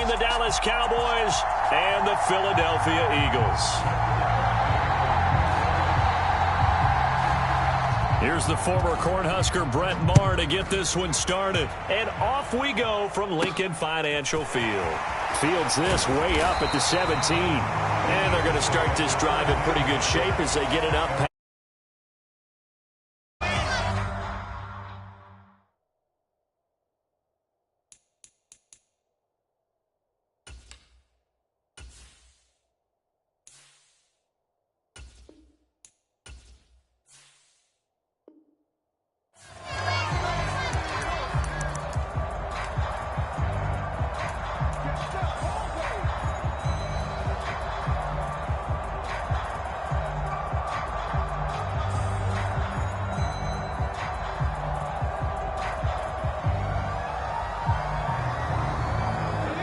between the Dallas Cowboys and the Philadelphia Eagles. Here's the former Cornhusker Brett Maher to get this one started. And off we go from Lincoln Financial Field. Fields this way up at the 17. And they're going to start this drive in pretty good shape as they get it up.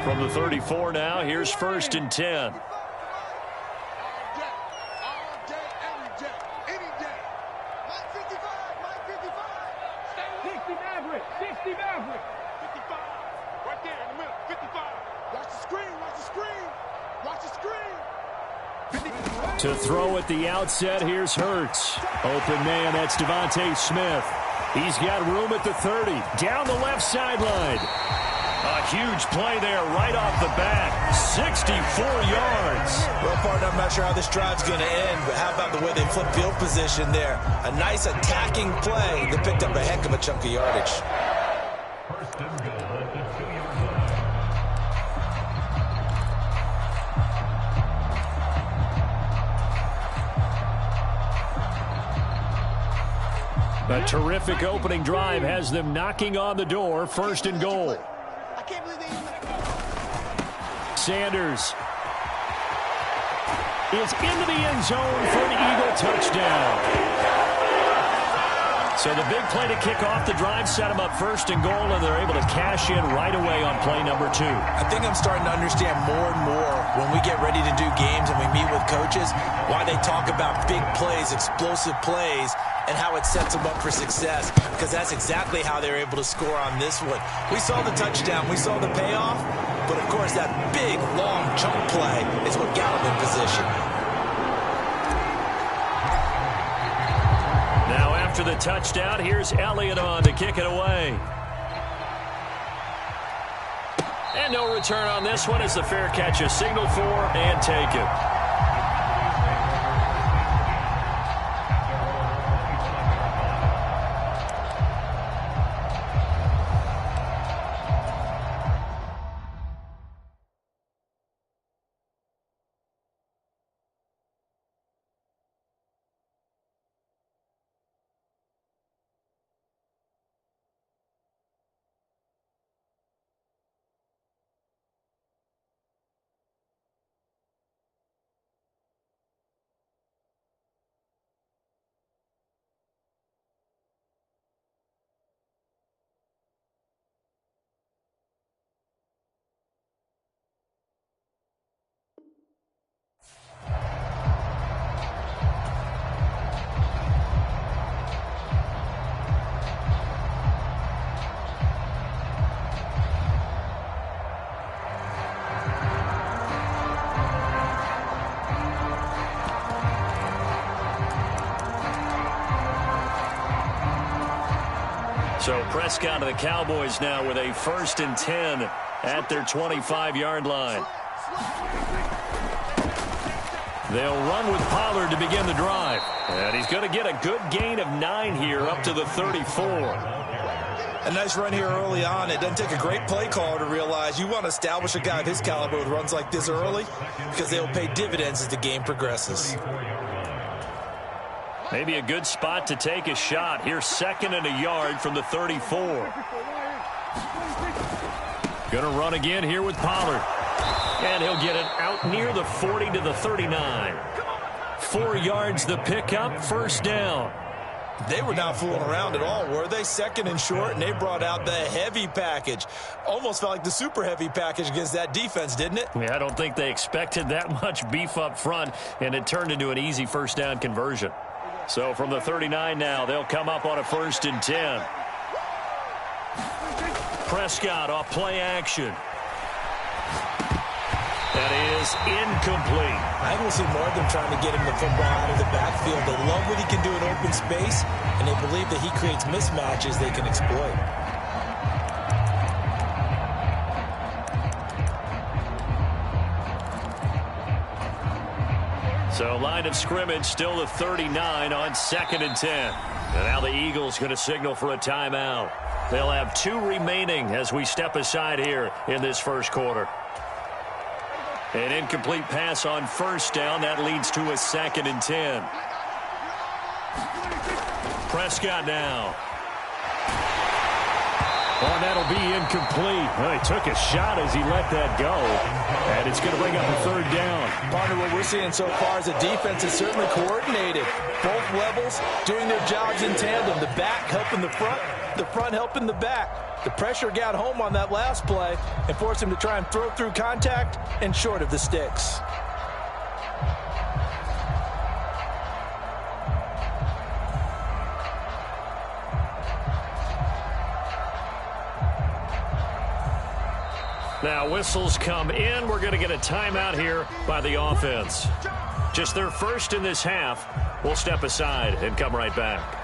From the 34 now, here's 1st and 10. To throw at the outset, here's Hurts. Open man, that's Devontae Smith. He's got room at the 30. Down the left sideline. A huge play there right off the bat. 64 yards. Well, partner, I'm not sure how this drive's going to end, but how about the way they flip field position there? A nice attacking play that picked up a heck of a chunk of yardage. A terrific opening drive has them knocking on the door. 1st and goal. Sanders is into the end zone for an Eagle touchdown. So the big play to kick off the drive set them up 1st and goal, and they're able to cash in right away on play number 2. I think I'm starting to understand more and more when we get ready to do games and we meet with coaches why they talk about big plays, explosive plays, and how it sets them up for success, because that's exactly how they're able to score on this one. We saw the touchdown, we saw the payoff, but of course that big, long chunk play is what got them in position. Now after the touchdown, here's Elliott on to kick it away. And no return on this one as the fair catch is signaled for and taken. So Prescott of the Cowboys now with a 1st and 10 at their 25-yard line. They'll run with Pollard to begin the drive. And he's going to get a good gain of 9 here up to the 34. A nice run here early on. It doesn't take a great play caller to realize you want to establish a guy of his caliber with runs like this early, because they'll pay dividends as the game progresses. Maybe a good spot to take a shot. Here's 2nd and a yard from the 34. Going to run again here with Pollard. And he'll get it out near the 40 to the 39. 4 yards the pickup, 1st down. They were not fooling around at all, were they? 2nd and short, and they brought out the heavy package. Almost felt like the super heavy package against that defense, didn't it? Yeah, I don't think they expected that much beef up front, and it turned into an easy 1st down conversion. So from the 39 now, they'll come up on a 1st and 10. Prescott off play action. is incomplete. I think we'll see more of them trying to get him the football out of the backfield. They love what he can do in open space, and they believe that he creates mismatches they can exploit. So line of scrimmage still the 39 on 2nd and 10. And now the Eagles going to signal for a timeout. They'll have 2 remaining as we step aside here in this first quarter. An incomplete pass on 1st down. That leads to a 2nd and 10. Prescott now. Oh, and that'll be incomplete. Well, he took a shot as he let that go. And it's going to bring up a 3rd down. Partner, what we're seeing so far is the defense is certainly coordinated. Both levels doing their jobs in tandem. The back helping the front helping the back. The pressure got home on that last play and forced him to try and throw through contact and short of the sticks. Now whistles come in. We're going to get a timeout here by the offense. Just their first in this half. We'll step aside and come right back.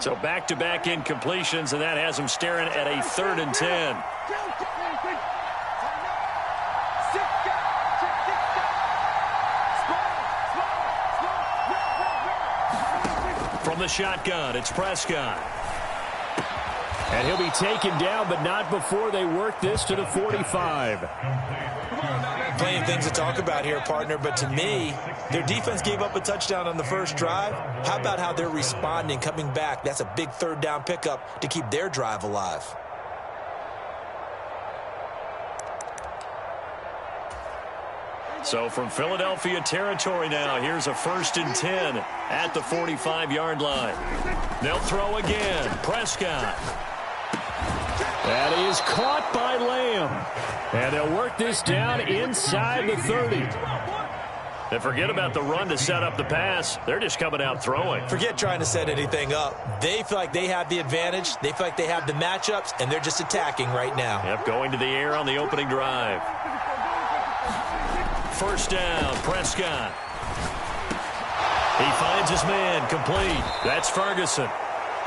So back-to-back incompletions, and that has them staring at a 3rd and 10. From the shotgun, it's Prescott. And he'll be taken down, but not before they work this to the 45. Plenty of things to talk about here, partner, but to me, their defense gave up a touchdown on the first drive. How about how they're responding, coming back? That's a big 3rd down pickup to keep their drive alive. So from Philadelphia territory now, here's a 1st and 10 at the 45-yard line. They'll throw again. Prescott. That is caught by Lamb. And they'll work this down inside the 30. And forget about the run to set up the pass. They're just coming out throwing. Forget trying to set anything up. They feel like they have the advantage. They feel like they have the matchups, and they're just attacking right now. Yep, going to the air on the opening drive. 1st down, Prescott. He finds his man, complete. That's Ferguson.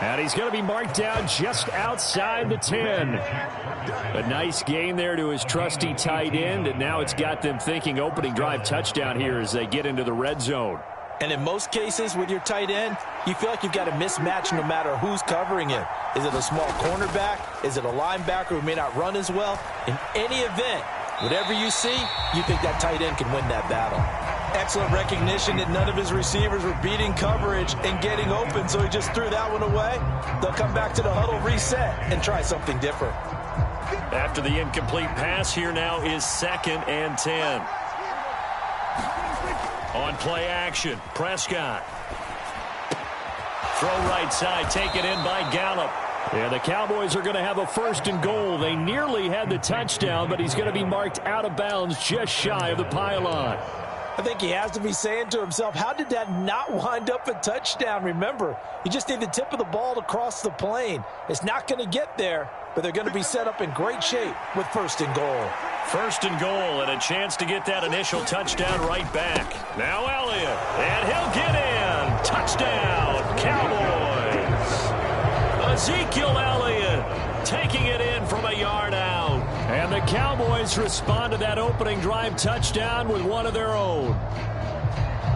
And he's going to be marked down just outside the 10. A nice gain there to his trusty tight end, and now it's got them thinking opening drive touchdown here as they get into the red zone. And in most cases with your tight end, you feel like you've got a mismatch no matter who's covering him. Is it a small cornerback? Is it a linebacker who may not run as well? In any event, whatever you see, you think that tight end can win that battle. Excellent recognition that none of his receivers were beating coverage and getting open, so he just threw that one away. They'll come back to the huddle, reset, and try something different. After the incomplete pass, here now is 2nd and 10. On play action, Prescott. Throw right side, taken in by Gallup. And the Cowboys are going to have a 1st and goal. They nearly had the touchdown, but he's going to be marked out of bounds just shy of the pylon. I think he has to be saying to himself, how did that not wind up a touchdown? Remember, you just need the tip of the ball to cross the plane. It's not going to get there, but they're going to be set up in great shape with 1st and goal. 1st and goal, and a chance to get that initial touchdown right back. Now Elliott, and he'll get in. Touchdown, Cowboys. Ezekiel Elliott taking it in from a yard out. And the Cowboys respond to that opening drive touchdown with one of their own.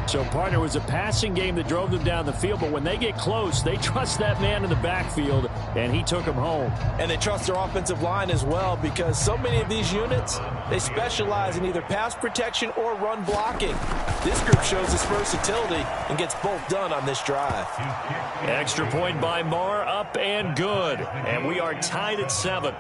So, partner, it was a passing game that drove them down the field, but when they get close, they trust that man in the backfield, and he took them home. And they trust their offensive line as well, because so many of these units, they specialize in either pass protection or run blocking. This group shows its versatility and gets both done on this drive. Extra point by Marr, up and good. And we are tied at 7.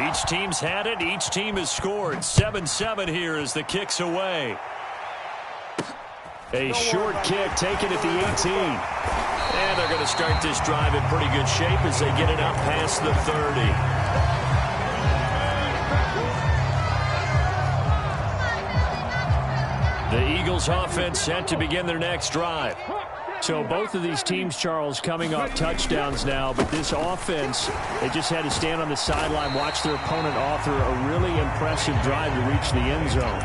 Each team's had it. Each team has scored. 7-7 here as the kick's away. A short kick taken at the 18. And they're going to start this drive in pretty good shape as they get it up past the 30. The Eagles offense set to begin their next drive. So both of these teams, Charles, coming off touchdowns now, but this offense, they just had to stand on the sideline, watch their opponent author a really impressive drive to reach the end zone.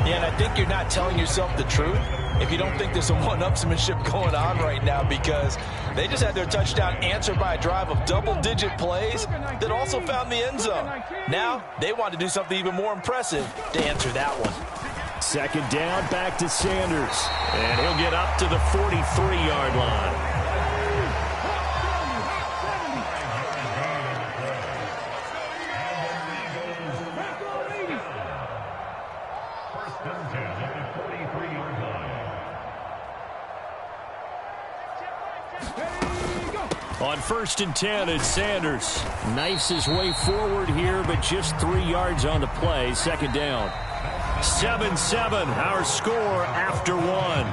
Yeah, and I think you're not telling yourself the truth if you don't think there's some one-upsmanship going on right now, because they just had their touchdown answered by a drive of double-digit plays that also found the end zone. Now they want to do something even more impressive to answer that one. Second down, back to Sanders. And he'll get up to the 43-yard line. On 1st and 10, it's Sanders. Knifes his way forward here, but just 3 yards on the play. Second down. 7-7, our score after one.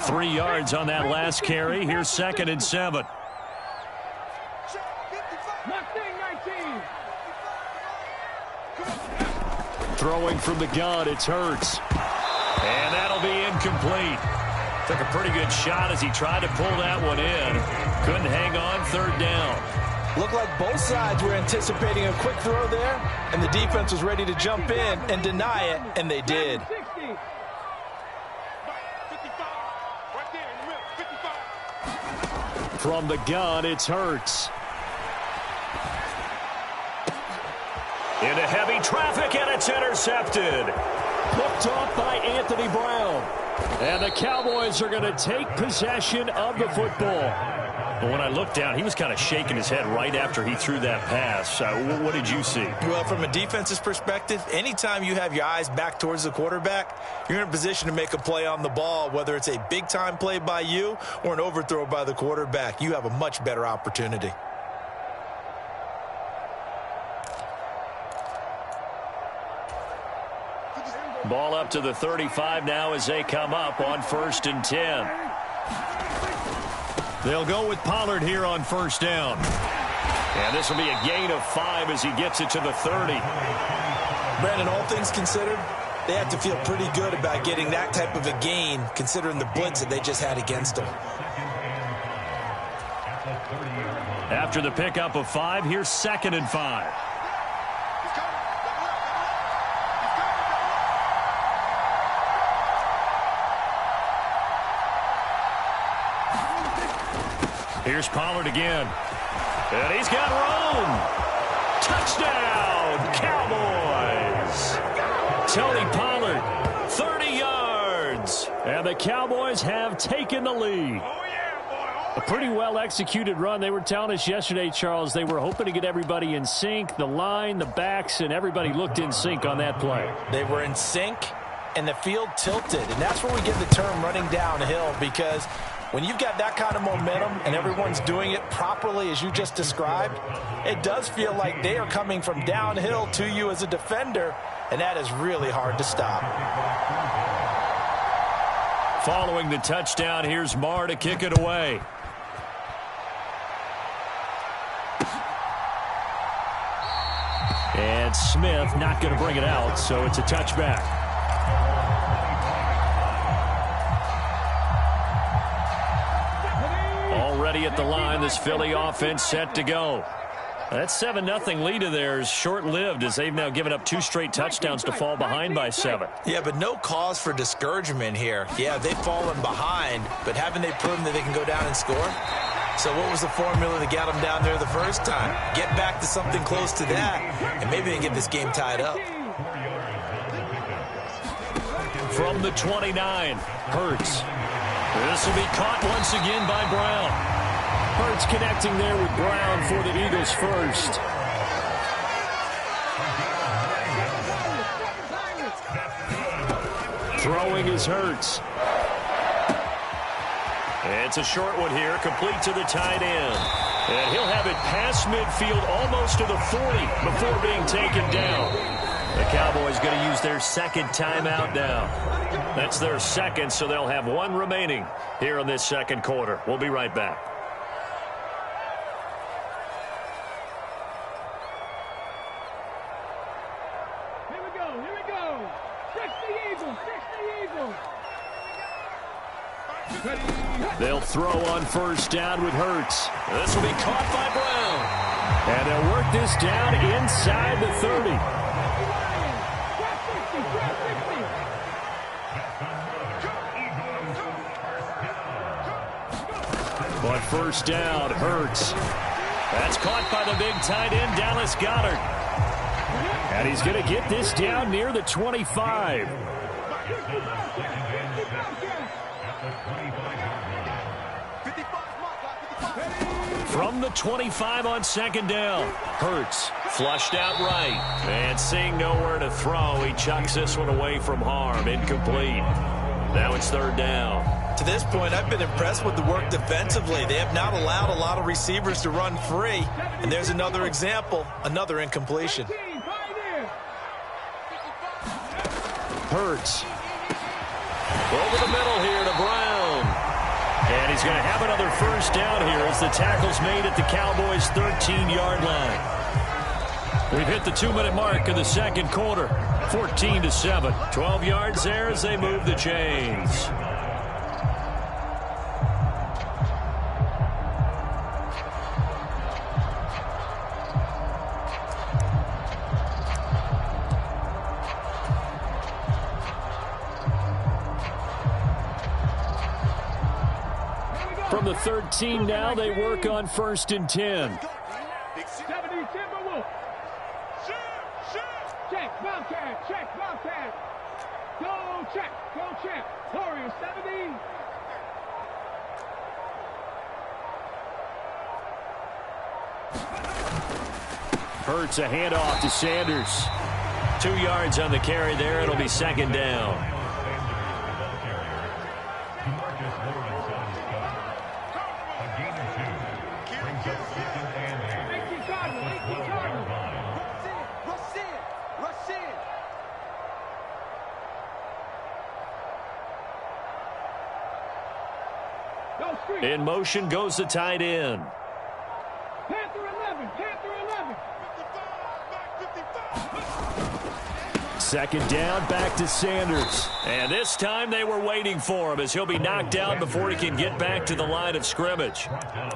Three yards on that last carry. Here's 2nd and 7. Throwing from the gun, it's Hurts. And that'll be incomplete. Took a pretty good shot as he tried to pull that one in. Couldn't hang on. 3rd down. Looked like both sides were anticipating a quick throw there, and the defense was ready to jump in and deny it, and they did. From the gun, it's Hurts. Into heavy traffic, and it's intercepted. Picked off by Anthony Brown. And the Cowboys are going to take possession of the football. But when I looked down, he was kind of shaking his head right after he threw that pass. What did you see? Well, from a defense's perspective, anytime you have your eyes back towards the quarterback, you're in a position to make a play on the ball, whether it's a big-time play by you or an overthrow by the quarterback. You have a much better opportunity. Ball up to the 35 now as they come up on 1st and 10. They'll go with Pollard here on 1st down. And this will be a gain of 5 as he gets it to the 30. Brandon, all things considered, they have to feel pretty good about getting that type of a gain, considering the blitz that they just had against them. After the pickup of 5, here's 2nd and 5. Here's Pollard again. And he's got room. Touchdown, Cowboys. Tony Pollard, 30 yards. And the Cowboys have taken the lead. A pretty well-executed run. They were telling us yesterday, Charles, they were hoping to get everybody in sync. The line, the backs, and everybody looked in sync on that play. They were in sync, and the field tilted. And that's where we get the term running downhill, because when you've got that kind of momentum and everyone's doing it properly as you just described, it does feel like they are coming from downhill to you as a defender, and that is really hard to stop. Following the touchdown, here's Marr to kick it away. And Smith not going to bring it out, so it's a touchback. Already at the line, this Philly offense set to go. That 7-0 lead of theirs short-lived as they've now given up 2 straight touchdowns to fall behind by 7. Yeah, but no cause for discouragement here. Yeah, they've fallen behind, but haven't they proven that they can go down and score? So what was the formula that got them down there the first time? Get back to something close to that, and maybe they can get this game tied up. From the 29, Hurts. This will be caught once again by Brown. Hurts connecting there with Brown for the Eagles first. Throwing is Hurts. It's a short one here, complete to the tight end. And he'll have it past midfield, almost to the 40 before being taken down. The Cowboys going to use their second timeout now. That's their second, so they'll have one remaining here in this second quarter. We'll be right back. Here we go. Fix the Eagles. They'll throw on first down with Hurts. This will be caught by Brown. And they'll work this down inside the 30. But first down, Hurts. That's caught by the big tight end, Dallas Goedert. And he's going to get this down near the 25. From the 25 on second down. Hurts flushed out right. And seeing nowhere to throw, he chucks this one away from harm. Incomplete. Now it's third down. To this point, I've been impressed with the work defensively. They have not allowed a lot of receivers to run free. And there's another example, another incompletion. Hurts. Over the middle here to Brown. And he's going to have another first down here as the tackle's made at the Cowboys' 13-yard line. We've hit the 2-minute mark of the second quarter. 14-7. 12 yards there as they move the chains. From the 13 now, they work on first and 10. 70 Timberwolves. Check, Bobcat. Go check. Warriors 70. Hurts a handoff to Sanders. 2 yards on the carry there. It'll be second down. In motion goes the tight end. Panther 11. Second down, back to Sanders. And this time they were waiting for him as he'll be knocked down before he can get back to the line of scrimmage.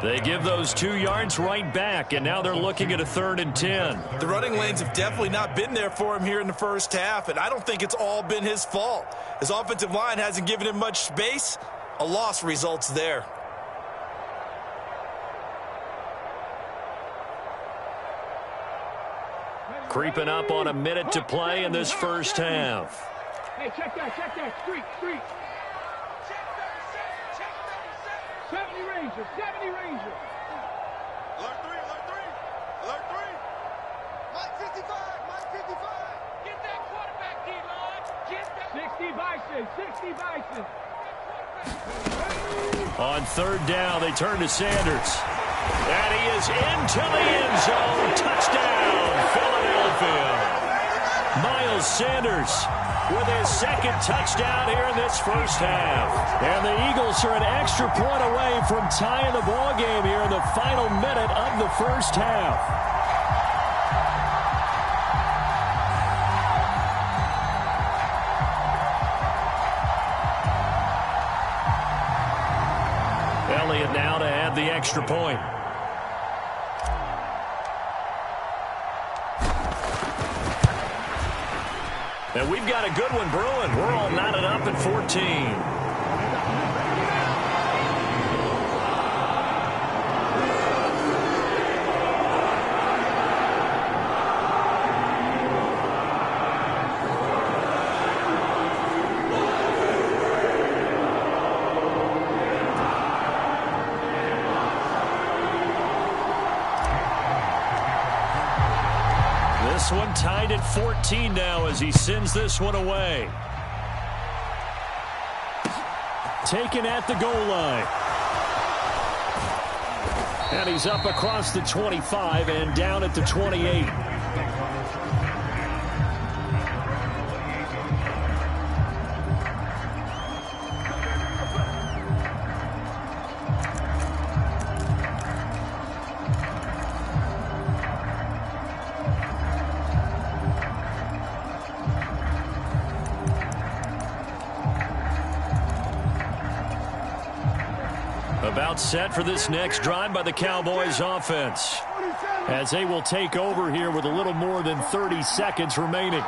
They give those 2 yards right back, and now they're looking at a 3rd and 10. The running lanes have definitely not been there for him here in the first half, and I don't think it's all been his fault. His offensive line hasn't given him much space. A loss results there. Creeping up on a minute to play in this first half. Hey, check that. Street. 70 Rangers. Alert 3. Mike 55. Get that quarterback, D-line. Get that. 60 Bison. On third down, they turn to Sanders. And he is into the end zone. Touchdown, Philadelphia. Miles Sanders with his second touchdown here in this first half. And the Eagles are an extra point away from tying the ball game here in the final minute of the first half. Elliott now to add the extra point. And we've got a good one brewing. We're all knotted up at 14. this one tied at 14 now as he sends this one away. Taken at the goal line. And he's up across the 25 and down at the 28. About set for this next drive by the Cowboys offense, as they will take over here with a little more than 30 seconds remaining.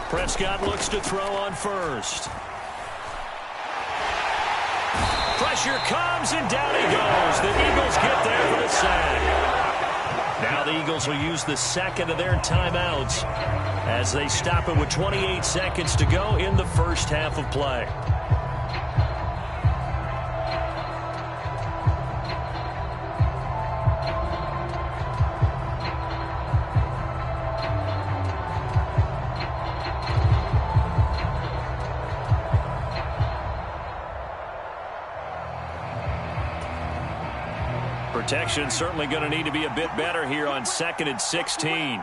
Prescott looks to throw on first. Pressure comes, and down he goes. The Eagles get there for the sack. Now the Eagles will use the second of their timeouts as they stop it with 28 seconds to go in the first half of play. Protection certainly going to need to be a bit better here on 2nd and 16.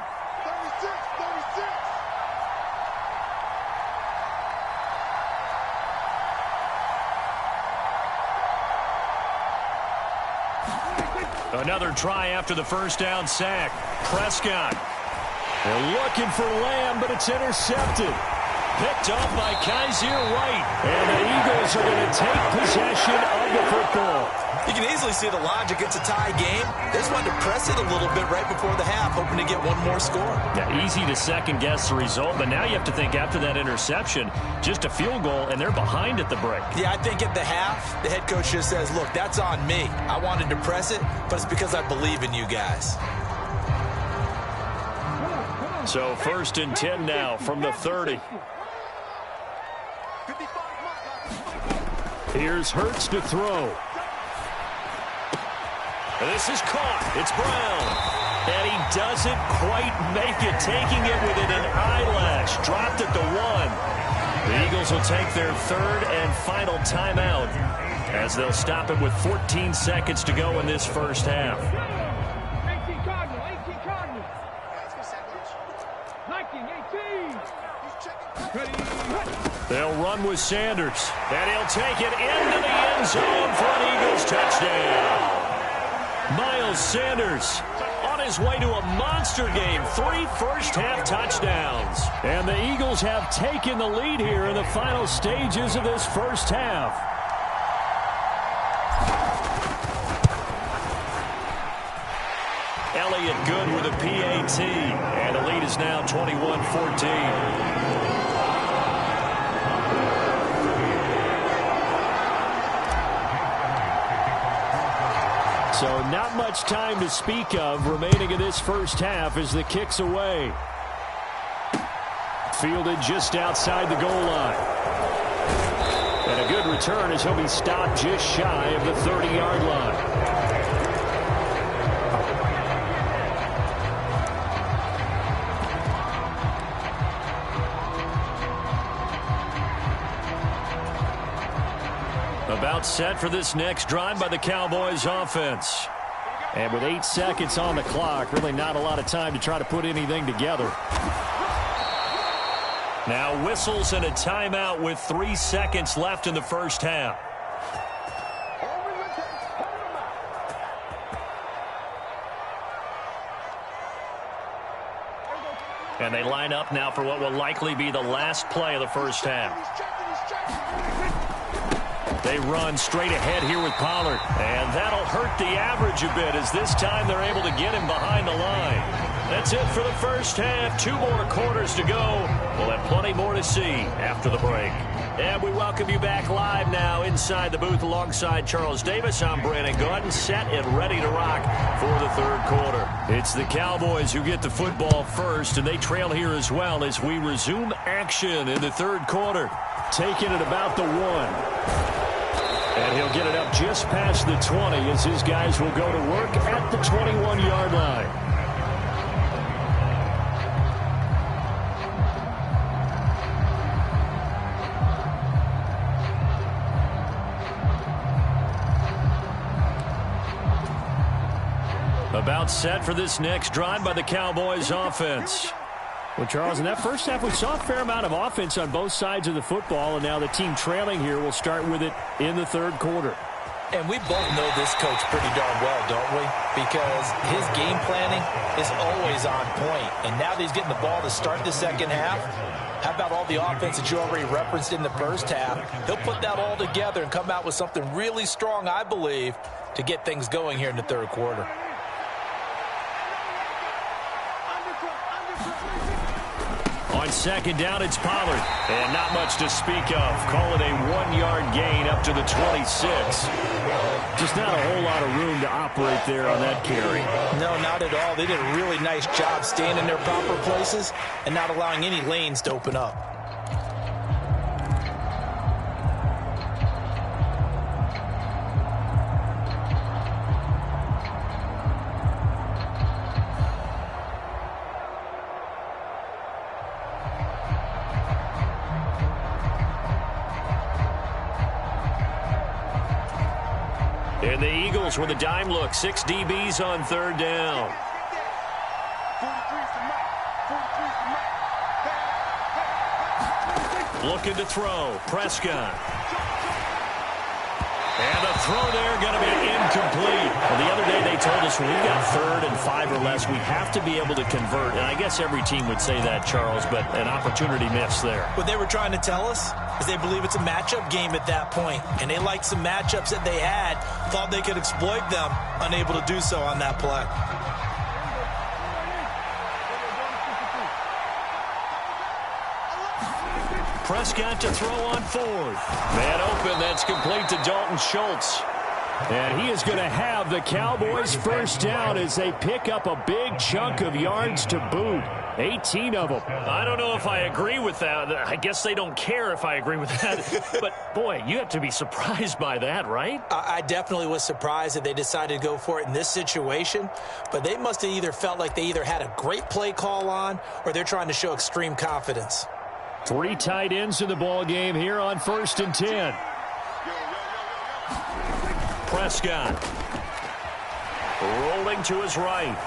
Another try after the first down sack. Prescott. They're looking for Lamb, but it's intercepted. Picked up by Kaiser White. And the Eagles are going to take possession of the football. You can easily see the logic. It's a tie game. They just wanted to press it a little bit right before the half, hoping to get one more score. Yeah, easy to second-guess the result, but now you have to think after that interception, just a field goal, and they're behind at the break. Yeah, I think at the half, the head coach just says, look, that's on me. I wanted to press it, but it's because I believe in you guys. So 1st and 10 now from the 30. Here's Hurts to throw. This is caught. It's Brown. And he doesn't quite make it, taking it within an eyelash. Dropped at the 1. The Eagles will take their 3rd and final timeout as they'll stop it with 14 seconds to go in this first half. 18 Cardinal, 18 Cardinal. Hiking, 18. They'll run with Sanders. And he'll take it into the end zone for an Eagles touchdown. Miles Sanders on his way to a monster game. 3 first-half touchdowns. And the Eagles have taken the lead here in the final stages of this first half. Elliott good with a PAT. And the lead is now 21-14. So not much time to speak of remaining in this first half as the kick's away. Fielded just outside the goal line. And a good return as he'll be stopped just shy of the 30-yard line. About set for this next drive by the Cowboys offense. And with 8 seconds on the clock, really not a lot of time to try to put anything together. Now whistles and a timeout with 3 seconds left in the first half. And they line up now for what will likely be the last play of the first half. They run straight ahead here with Pollard. And that'll hurt the average a bit as this time they're able to get him behind the line. That's it for the first half. 2 more quarters to go. We'll have plenty more to see after the break. And we welcome you back live now inside the booth alongside Charles Davis. I'm Brandon Gordon, set and ready to rock for the 3rd quarter. It's the Cowboys who get the football first, and they trail here as well as we resume action in the 3rd quarter. Taking it about the 1. And he'll get it up just past the 20 as his guys will go to work at the 21-yard line. About set for this next drive by the Cowboys offense. Well, Charles, in that first half, we saw a fair amount of offense on both sides of the football, and now the team trailing here will start with it in the third quarter. And we both know this coach pretty darn well, don't we? Because his game planning is always on point. And now that he's getting the ball to start the second half, how about all the offense that you already referenced in the first half? He'll put that all together and come out with something really strong, I believe, to get things going here in the third quarter. On second down, it's Pollard. And not much to speak of. Call it a 1-yard gain up to the 26. Just not a whole lot of room to operate there on that carry. No, not at all. They did a really nice job staying in their proper places and not allowing any lanes to open up. And the Eagles with a dime look. 6 DBs on third down. Looking to throw. Prescott. And the throw there going to be incomplete. Well, the other day they told us when we've got 3rd and 5 or less, we have to be able to convert. And I guess every team would say that, Charles, but an opportunity missed there. What they were trying to tell us is they believe it's a matchup game at that point. And they liked some matchups that they had, thought they could exploit them, unable to do so on that play. Prescott to throw on 4th. Man open, that's complete to Dalton Schultz. And he is going to have the Cowboys first down as they pick up a big chunk of yards to boot. 18 of them. I don't know if I agree with that. I guess they don't care if I agree with that. But, boy, you have to be surprised by that, right? I definitely was surprised that they decided to go for it in this situation. But they must have either felt like they either had a great play call on or they're trying to show extreme confidence. 3 tight ends in the ball game here on 1st and 10. Prescott. Rolling to his right.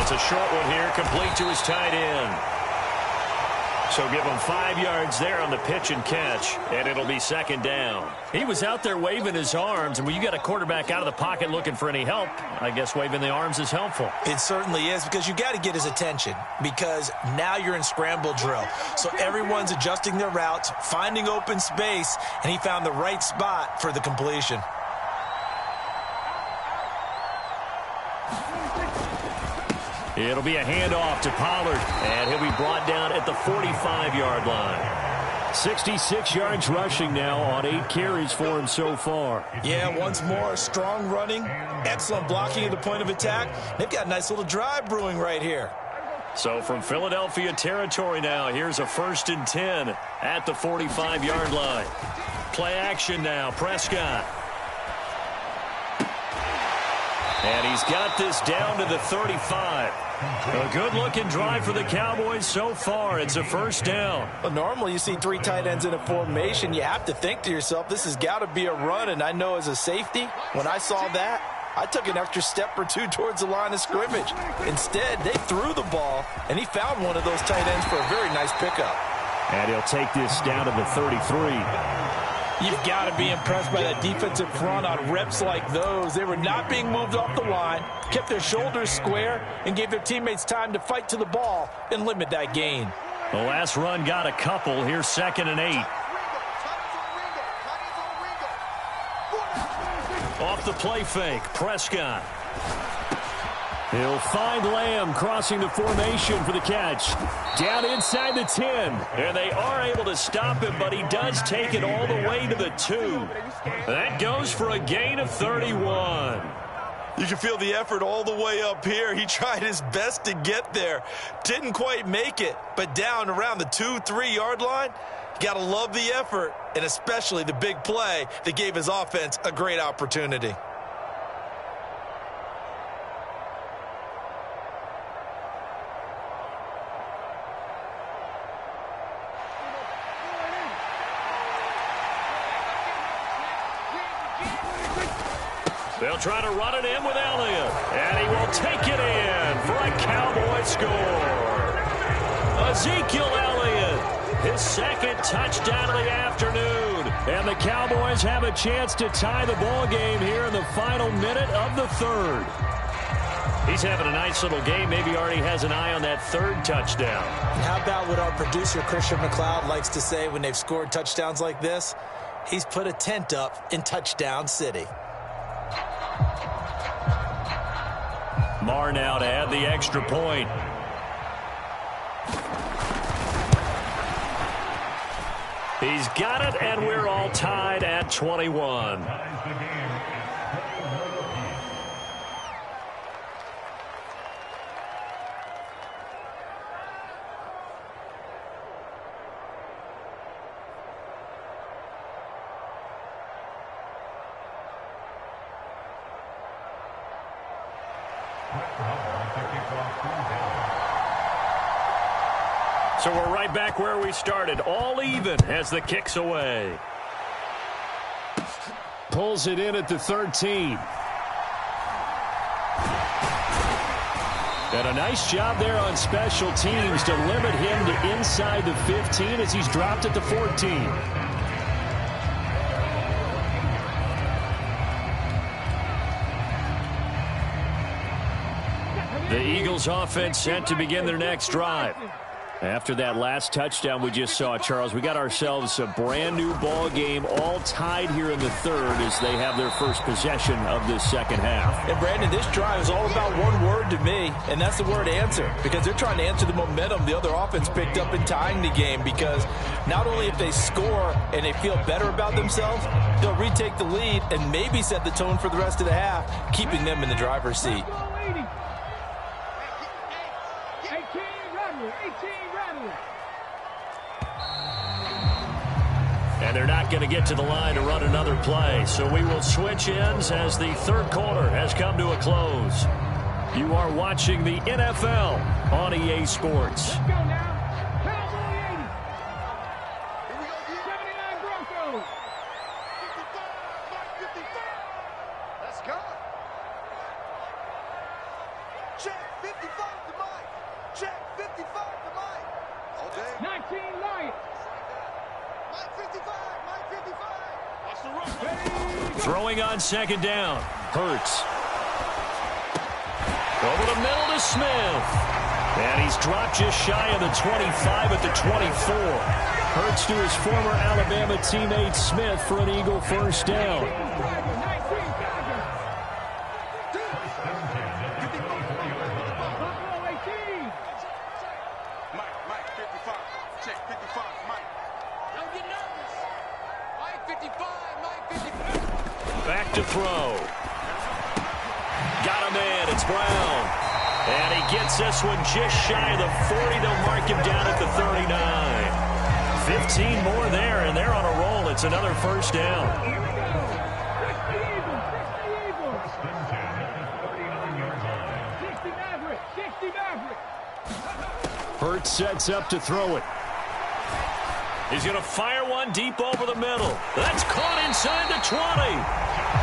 It's a short one here, complete to his tight end. So give him 5 yards there on the pitch and catch, and it'll be 2nd down. He was out there waving his arms, and when you got a quarterback out of the pocket looking for any help, I guess waving the arms is helpful. It certainly is, because you got to get his attention, because now you're in scramble drill. So everyone's adjusting their routes, finding open space, and he found the right spot for the completion. It'll be a handoff to Pollard, and he'll be brought down at the 45-yard line. 66 yards rushing now on 8 carries for him so far. Yeah, once more, strong running, excellent blocking at the point of attack. They've got a nice little drive brewing right here. So from Philadelphia territory now, here's a 1st and 10 at the 45-yard line. Play action now, Prescott. And he's got this down to the 35. A good-looking drive for the Cowboys so far. It's a 1st down. Well, normally you see 3 tight ends in a formation. You have to think to yourself, this has got to be a run. And I know as a safety, when I saw that, I took an extra step or 2 towards the line of scrimmage. Instead, they threw the ball, and he found one of those tight ends for a very nice pickup. And he'll take this down to the 33. You've got to be impressed by that defensive front on reps like those. They were not being moved off the line, kept their shoulders square, and gave their teammates time to fight to the ball and limit that gain. The last run got a couple. Here's 2nd and 8. Off the play fake, Prescott. He'll find Lamb crossing the formation for the catch. Down inside the 10. And they are able to stop him, but he does take it all the way to the 2. That goes for a gain of 31. You can feel the effort all the way up here. He tried his best to get there. Didn't quite make it, but down around the 2-3 yard line, Got to love the effort, and especially the big play that gave his offense a great opportunity. They'll try to run it in with Elliott, and he will take it in for a Cowboy score. Ezekiel Elliott, his second touchdown of the afternoon, and the Cowboys have a chance to tie the ball game here in the final minute of the third. He's having a nice little game. Maybe already has an eye on that third touchdown. How about what our producer, Christian McLeod, likes to say when they've scored touchdowns like this? He's put a tent up in Touchdown City. Marr now to add the extra point. He's got it, and we're all tied at 21. So we're right back where we started, all even as the kick's away. Pulls it in at the 13. And a nice job there on special teams to limit him to inside the 15 as he's dropped at the 14. The Eagles offense set to begin their next drive. After that last touchdown we just saw, Charles, we got ourselves a brand new ball game, all tied here in the third as they have their first possession of this second half. And Brandon, this drive is all about one word to me, and that's the word answer, because they're trying to answer the momentum the other offense picked up in tying the game, because not only if they score and they feel better about themselves, they'll retake the lead and maybe set the tone for the rest of the half, keeping them in the driver's seat. And they're not going to get to the line to run another play. So we will switch ends as the third quarter has come to a close. You are watching the NFL on EA Sports. Let's go now. Cowboy 80. Here we go, 79 Broncos. 55. Let's go. Check 55 to Mike. Check 55 to Mike. All day. 19 Lions. Mike 55. Mike 55. Watch the run. Throwing on second down. Hurts. Over the middle to Smith. And he's dropped just shy of the 25 at the 24. Hurts to his former Alabama teammate Smith for an Eagle first down. Back to throw. Got him in. It's Brown. And he gets this one just shy of the 40. They'll mark him down at the 39. 15 more there, and they're on a roll. It's another first down. Hurts sets up to throw it. He's going to fire one deep over the middle. That's caught inside the 20.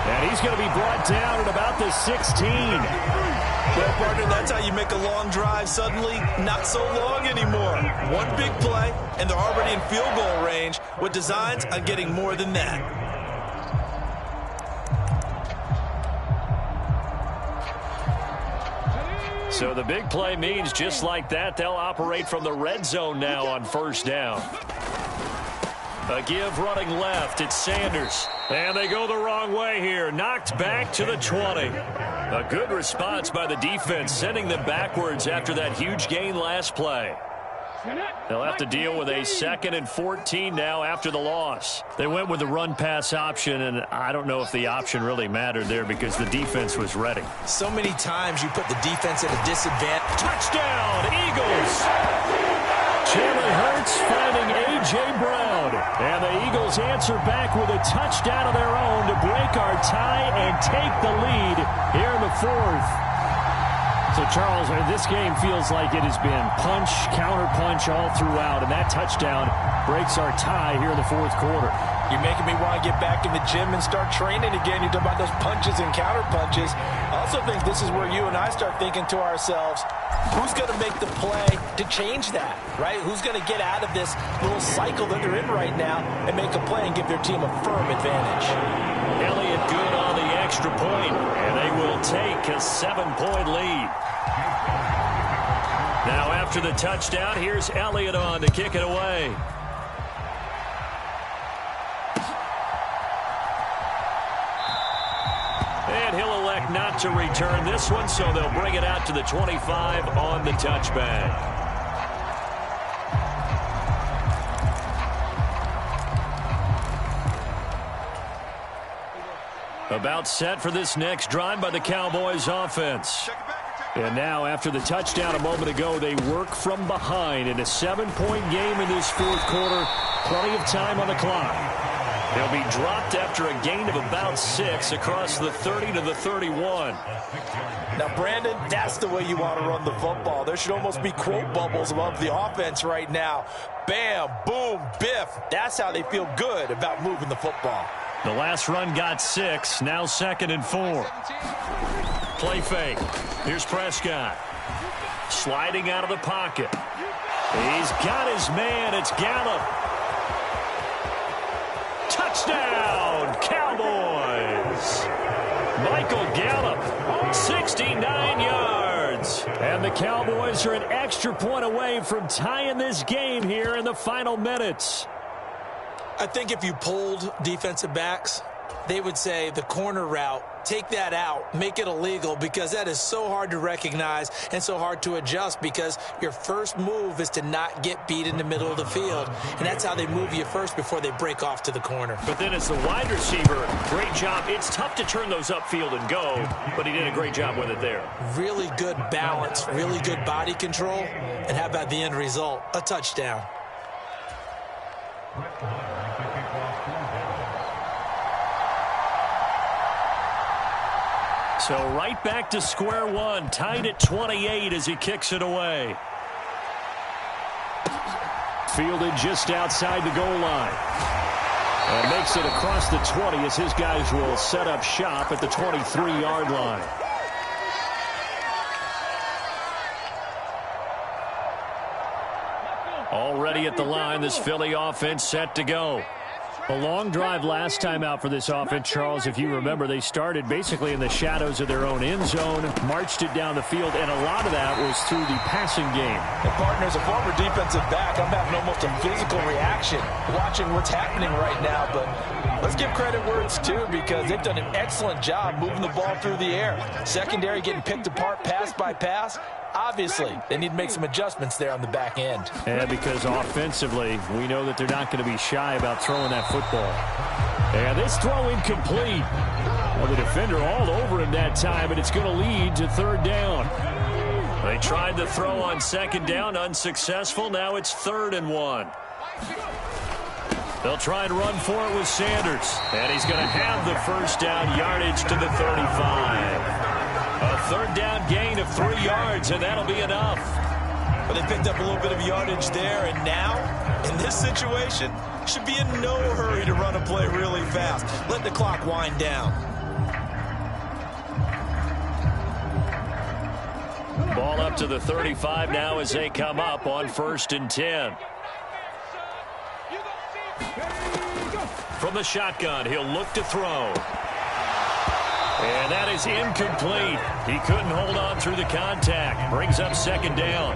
And he's going to be brought down at about the 16. Well, partner, that's how you make a long drive suddenly not so long anymore. One big play, and they're already in field goal range with designs on getting more than that. So the big play means just like that, they'll operate from the red zone now on first down. A give running left. It's Sanders. And they go the wrong way here. Knocked back to the 20. A good response by the defense, sending them backwards after that huge gain last play. They'll have to deal with a 2nd and 14 now after the loss. They went with the run-pass option, and I don't know if the option really mattered there because the defense was ready. So many times you put the defense at a disadvantage. Touchdown, Eagles! Jalen Hurts finding A.J. Brown. And the Eagles answer back with a touchdown of their own to break our tie and take the lead here in the fourth. So, Charles, this game feels like it has been punch, counter-punch all throughout, and that touchdown breaks our tie here in the fourth quarter. You're making me want to get back in the gym and start training again. You're talking about those punches and counter-punches. I also think this is where you and I start thinking to ourselves, who's going to make the play to change that, right? Who's going to get out of this little cycle that they're in right now and make a play and give their team a firm advantage? Elliott good on the extra point, and they will take a 7-point lead. Now after the touchdown, here's Elliott on to kick it away. And he'll elect not to return this one, so they'll bring it out to the 25 on the touchback. About set for this next drive by the Cowboys offense. And now, after the touchdown a moment ago, they work from behind in a 7-point game in this fourth quarter. Plenty of time on the clock. They'll be dropped after a gain of about 6 across the 30 to the 31. Now, Brandon, that's the way you want to run the football. There should almost be quote bubbles above the offense right now. Bam, boom, biff. That's how they feel good about moving the football. The last run got 6, now 2nd and 4. Play fake. Here's Prescott. Sliding out of the pocket. He's got his man. It's Gallup. Touchdown, Cowboys. Michael Gallup, 69 yards. And the Cowboys are an extra point away from tying this game here in the final minutes. I think if you polled defensive backs, they would say the corner route, take that out, make it illegal, because that is so hard to recognize and so hard to adjust, because your first move is to not get beat in the middle of the field, and that's how they move you first before they break off to the corner. But then as the wide receiver, great job. It's tough to turn those upfield and go, but he did a great job with it there. Really good balance, really good body control, and how about the end result? A touchdown. So right back to square one, tied at 28 as he kicks it away. Fielded just outside the goal line. And makes it across the 20 as his guys will set up shop at the 23-yard line. Already at the line, this Philly offense set to go. A long drive last time out for this offense, Charles. If you remember, they started basically in the shadows of their own end zone, marched it down the field, and a lot of that was through the passing game. And partner, as a former defensive back, I'm having almost a physical reaction watching what's happening right now. But let's give credit where it's due, because they've done an excellent job moving the ball through the air. Secondary getting picked apart pass by pass. Obviously, they need to make some adjustments there on the back end. And because offensively, we know that they're not going to be shy about throwing that football. And this throw incomplete. Well, the defender all over him that time, and it's going to lead to third down. They tried the throw on second down, unsuccessful. Now it's 3rd and 1. They'll try and run for it with Sanders. And he's going to have the first down, yardage to the 35. A third down gain of 3 yards, and that'll be enough. But they picked up a little bit of yardage there, and now, in this situation, should be in no hurry to run a play really fast. Let the clock wind down. Ball up to the 35 now as they come up on 1st and 10. From the shotgun, he'll look to throw. And that is incomplete. He couldn't hold on through the contact. Brings up 2nd down.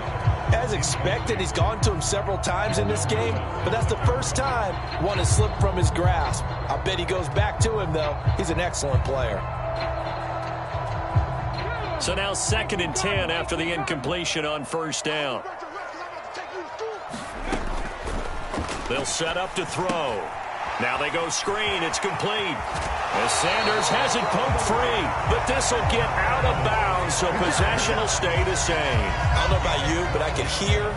As expected, he's gone to him several times in this game, but that's the first time one has slipped from his grasp. I bet he goes back to him, though. He's an excellent player. So now 2nd and 10 after the incompletion on 1st down. They'll set up to throw. Now they go screen. It's complete. As Sanders has it poked free. But this will get out of bounds, so possession will stay the same. I don't know about you, but I could hear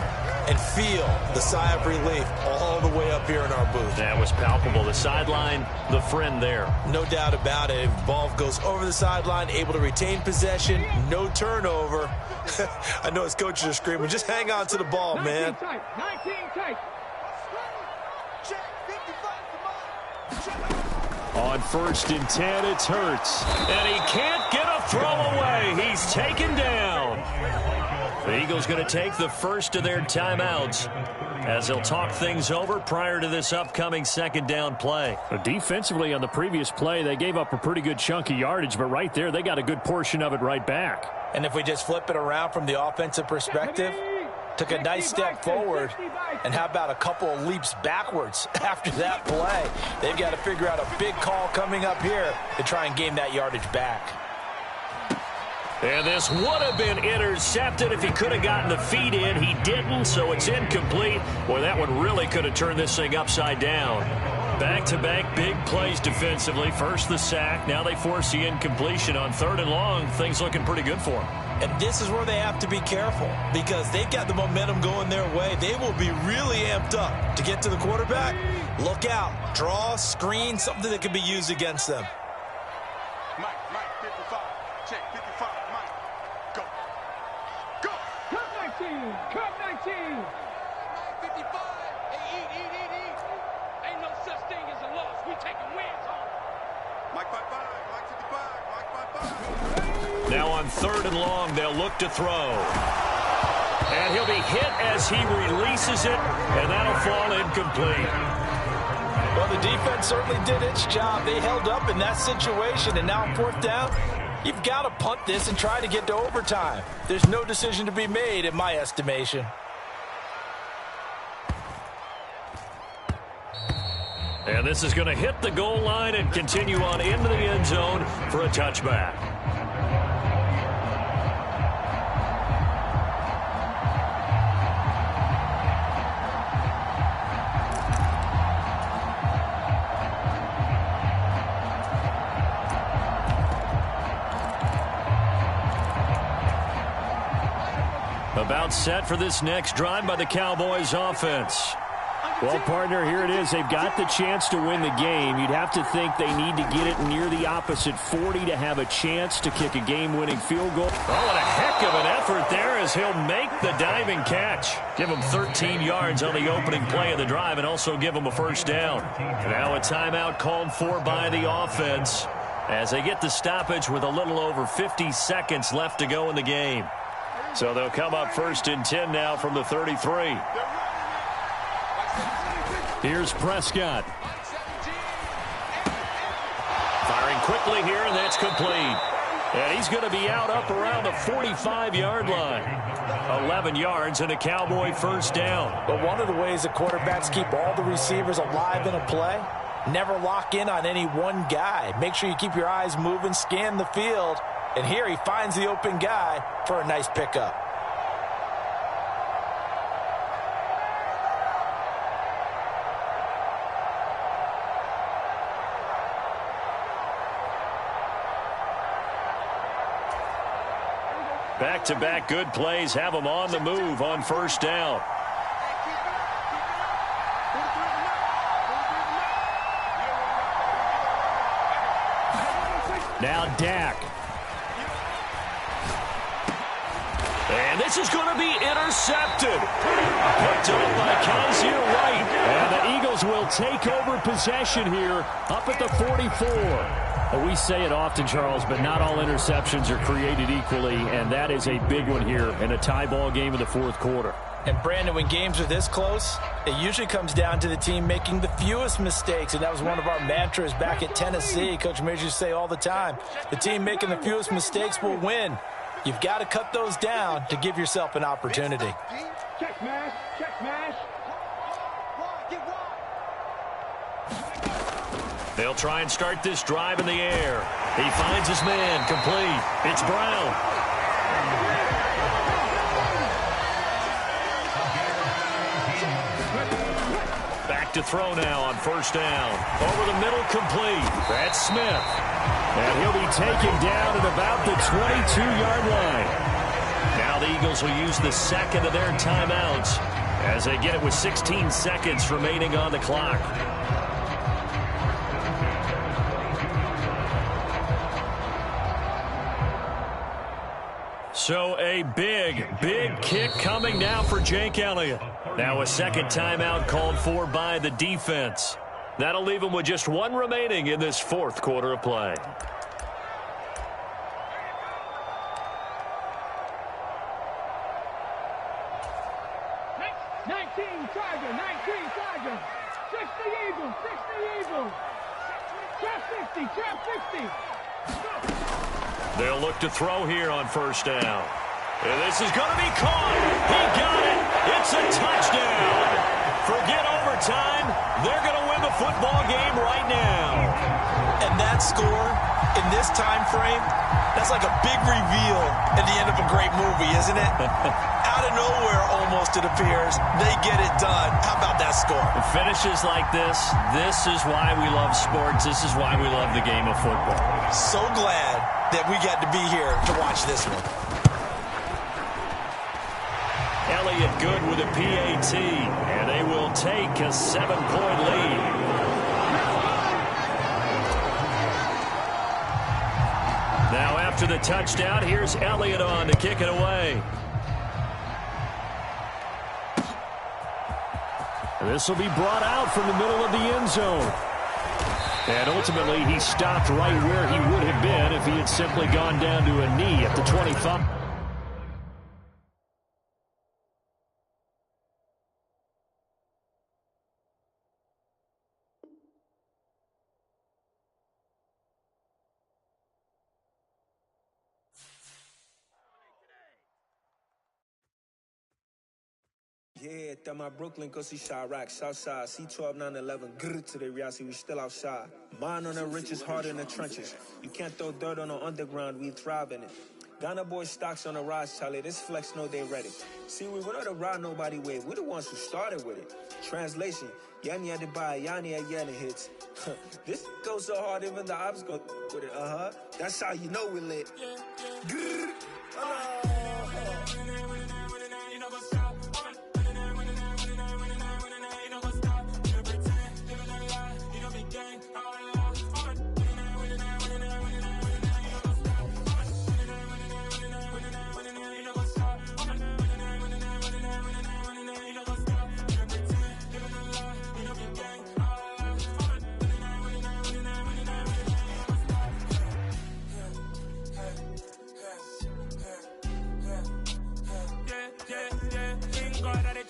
and feel the sigh of relief all the way up here in our booth. That was palpable. The sideline, the friend there. No doubt about it. If the ball goes over the sideline, able to retain possession, no turnover. I know his coaches are screaming, just hang on to the ball, 19 man. Tight. 19 tight. Check 55 to Mike. On 1st and 10, it's Hurts. And he can't get a throw away. He's taken down. The Eagles going to take the first of their timeouts as they'll talk things over prior to this upcoming 2nd down play. Defensively on the previous play, they gave up a pretty good chunk of yardage, but right there, they got a good portion of it right back. And if we just flip it around from the offensive perspective, took a nice step forward, and how about a couple of leaps backwards after that play? They've got to figure out a big call coming up here to try and gain that yardage back. And this would have been intercepted if he could have gotten the feet in. He didn't, so it's incomplete. Boy, that one really could have turned this thing upside down. Back-to-back big plays defensively. First the sack. Now they force the incompletion on 3rd and long. Things looking pretty good for them. And this is where they have to be careful because they've got the momentum going their way. They will be really amped up to get to the quarterback. Look out. Draw, screen, something that can be used against them. Mike, 55. Check 55, Mike. Go. Go. Cut 19. Cut 19. Mike 55. Hey, eat. Ain't no such thing as a loss. We taking wins home. Mike 55. Mike 55. Mike 55. Now on 3rd and long, they'll look to throw. And he'll be hit as he releases it, and that'll fall incomplete. Well, the defense certainly did its job. They held up in that situation, and now on 4th down, you've got to punt this and try to get to overtime. There's no decision to be made in my estimation. And this is going to hit the goal line and continue on into the end zone for a touchback. About set for this next drive by the Cowboys offense. Well, partner, here it is. They've got the chance to win the game. You'd have to think they need to get it near the opposite 40 to have a chance to kick a game-winning field goal. Oh, and a heck of an effort there as he'll make the diving catch. Give him 13 yards on the opening play of the drive and also give him a 1st down. Now a timeout called for by the offense as they get the stoppage with a little over 50 seconds left to go in the game. So they'll come up 1st and 10 now from the 33. Here's Prescott. Firing quickly here, and that's complete. And he's going to be out up around the 45-yard line. 11 yards and a Cowboy 1st down. But one of the ways the quarterbacks keep all the receivers alive in a play, never lock in on any one guy. Make sure you keep your eyes moving, scan the field. And here he finds the open guy for a nice pickup. Back-to-back good plays have them on the move on 1st down. Now Dak. And this is going to be intercepted. Picked up by Kaiser White. And the Eagles will take over possession here up at the 44. Well, we say it often, Charles, but not all interceptions are created equally, and that is a big one here in a tie ball game in the 4th quarter. And, Brandon, when games are this close, it usually comes down to the team making the fewest mistakes, and that was one of our mantras back at Tennessee. Coach Mears used to say all the time, the team making the fewest mistakes will win. You've got to cut those down to give yourself an opportunity. Check smash. Check smash. They'll try and start this drive in the air. He finds his man, complete. It's Brown. Back to throw now on 1st down. Over the middle, complete. That's Smith. And he'll be taken down at about the 22-yard line. Now the Eagles will use the 2nd of their timeouts As they get it with 16 seconds remaining on the clock. So a big kick coming now for Jake Elliott. Now a second timeout called for by the defense. That'll leave him with just one remaining in this fourth quarter of play. They'll look to throw here on first down. And this is going to be caught. He got it. It's a touchdown. Forget overtime. They're going to win the football game right now. And that score in this time frame, that's like a big reveal at the end of a great movie, isn't it? Out of nowhere, almost, it appears, they get it done. How about that score? The finishes like this is why we love sports. This is why we love the game of football. So glad that we got to be here to watch this one. Elliott good with a PAT, and they will take a 7-point lead. Now after the touchdown, here's Elliott on to kick it away. This will be brought out from the middle of the end zone. And ultimately, he stopped right where he would have been if he had simply gone down to a knee at the 25. Yeah, that my Brooklyn, go see Chirac, Southside, C12, 911, grrr to the reality, we still outside. Mine on the riches, hard in the trenches. You can't throw dirt on the underground, we thrive in it. Ghana boys stocks on the rise, Charlie, this flex know they ready. See, we were not a ride nobody wave, we the ones who started with it. Translation, Yanni had to buy, Yanni had yelling hits. This goes so hard, even the ops go with it, That's how you know we lit. Grrr,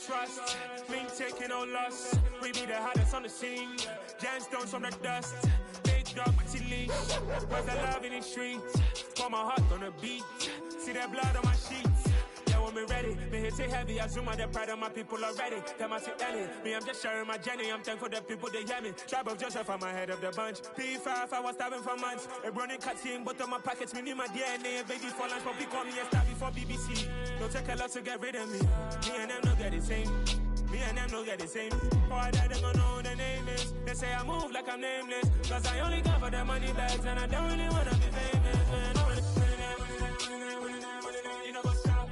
trust, me taking no loss. We be the hottest on the scene. Gemstones from the dust. Big dog with your leash. Where's the love in the streets? Pour my heart on the beat. See that blood on my sheets. Yeah, when we ready, me hit it heavy. I zoom out the pride of my people already. Tell my Elliott, me I'm just sharing my journey. I'm thankful the people they hear me. Tribe of Joseph, I'm ahead of the bunch. P5, I was starving for months. A running cutscene, but on my pockets, me need my DNA. Baby for lunch, but we call me a star before BBC. Don't take a lot to get rid of me. Me and them no get the same. Me and them no get the same. Boy, that they gonna know who the name is. They say I move like I'm nameless. Cause I only come for the money bags and I don't really wanna be famous. Man, you know go stop.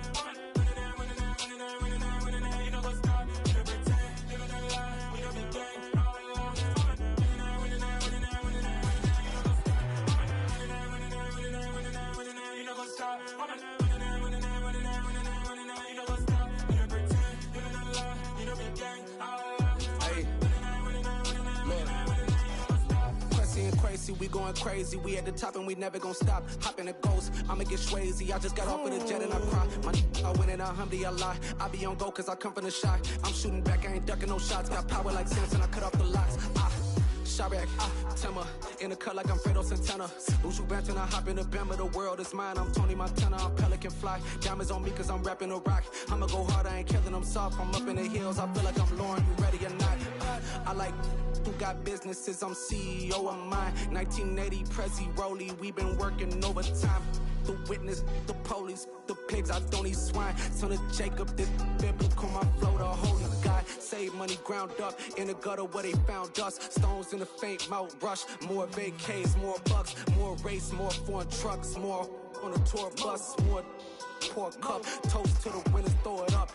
You know go stop. You know pretend. You know the lie. We don't be gang. You know go stop. We going crazy, we at the top and we never gonna stop. Hop in a ghost, I'ma get swayzy. I just got off of the jet and I cry. I win in a Humvee, I lie. I be on go cause I come from the shot. I'm shooting back, I ain't ducking no shots. Got power like Samson, I cut off the locks. Chirac, Timmer, in the cut like I'm Fredo Santana. Usual Benton, I hop in the Bama, the world is mine. I'm Tony Montana, I'm Pelican Fly. Diamonds on me cause I'm rapping a rock. I'ma go hard, I ain't killing them soft. I'm up in the hills, I feel like I'm Lauren, you ready or not? I like who got businesses, I'm CEO of mine. 1980 Prezi Rolly, we been working overtime. The witness, the police, the pigs, I don't eat swine. Son of Jacob, this biblical, my flow, the holy God. Save money ground up in the gutter where they found us. Stones in the faint mouth rush. More vacays, more bucks, more race, more foreign trucks, more on a tour bus, more poor cup. Toast to the winners, throw it up.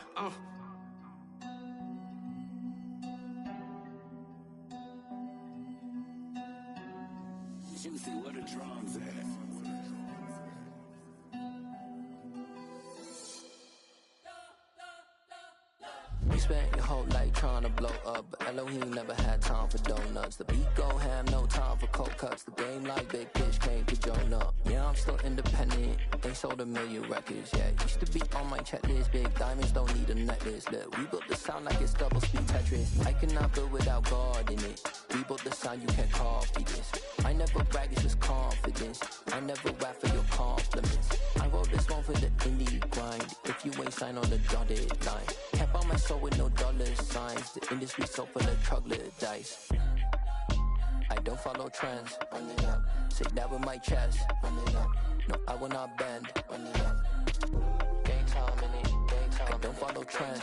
Juicy, where the drums at? You spent your whole life trying to blow up, but Elohim never had time for donuts. The beat go ham, no time for cold cuts. The game like Big Pitch came to join up. Yeah, I'm still independent, ain't sold 1 million records yet. Used to be on my checklist, big diamonds don't need a necklace. Look, we built the sound like it's double speed Tetris. I cannot build without God in it. We built the sound, you can't copy this. I never brag, it's just confidence. I never rap for your compliments. I wrote this one for the indie grind. If you ain't signed on the dotted line, can't buy my soul with no dollar signs. The industry so full of troglodytes. I don't follow trends. Run it up. Say that with my chest. Run it up. No, I will not bend. Run it up. Gang time in it. Gang time. I don't follow trends.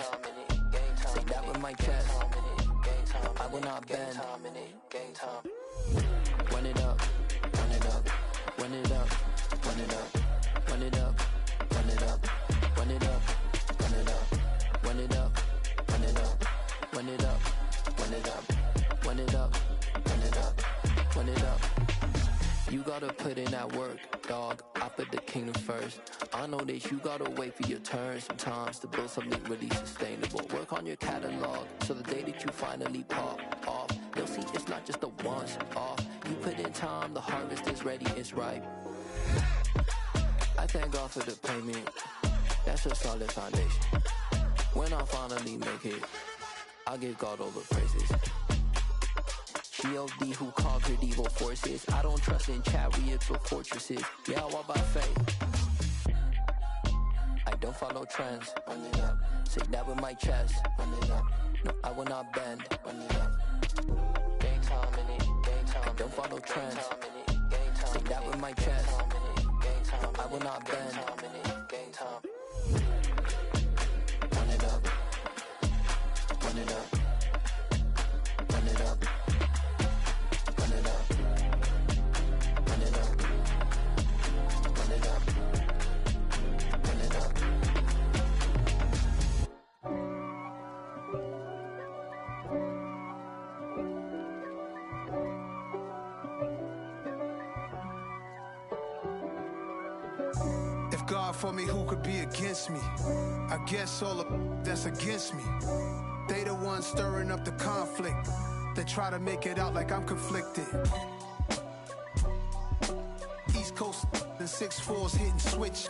Say that with my chest. No, I will not bend. Gang time. Run it up. Run it up. Run it up. Run it up. Run it up. Run it up. Run it up. Run it up. Run it up. Run it up. Run it up. Run it up. Run it up. Run it up. Run it up. You gotta put in that work, dog. I put the kingdom first. I know that you gotta wait for your turn sometimes to build something really sustainable. Work on your catalog, so the day that you finally pop off, you'll see it's not just a once off. You put in time, the harvest is ready, it's ripe. I thank God for the payment. That's a solid foundation. When I finally make it, I'll give God all the praises. G.O.D. who conquered evil forces. I don't trust in chariots or fortresses. Yeah, I walk by faith. I don't follow trends. Run it up. Say that with my chest. Run it up. No, I will not bend. Run it up. Gang time in it. Gang time. I don't follow trends. Say that with my chest. No, I will not bend. Gang time. Run it up. Run it up. Run it up. Run it up. Run it up. Run it up. Run it up. If God for me, who could be against me? I guess all of that's against me. They the ones stirring up the conflict. They try to make it out like I'm conflicted. East Coast and 6'4's hitting switch.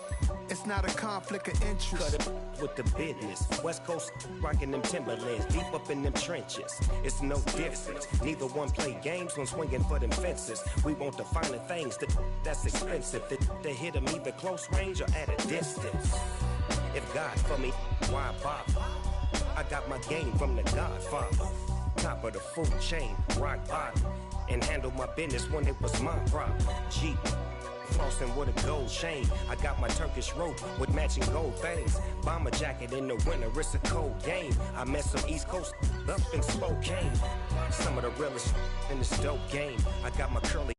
It's not a conflict of interest. Cut it with the business. West Coast rocking them Timberlands, deep up in them trenches. It's no difference. Neither one play games when swinging for them fences. We want the finer things that's expensive. They hit them either close range or at a distance. If God for me, why bother? I got my game from the Godfather. Top of the food chain, rock bottom. And handle my business when it was my problem. Jeep. Flossing with a gold chain. I got my Turkish rope with matching gold things. Bomber jacket in the winter, it's a cold game. I met some East Coast up in Spokane. Some of the realest in this dope game. I got my curly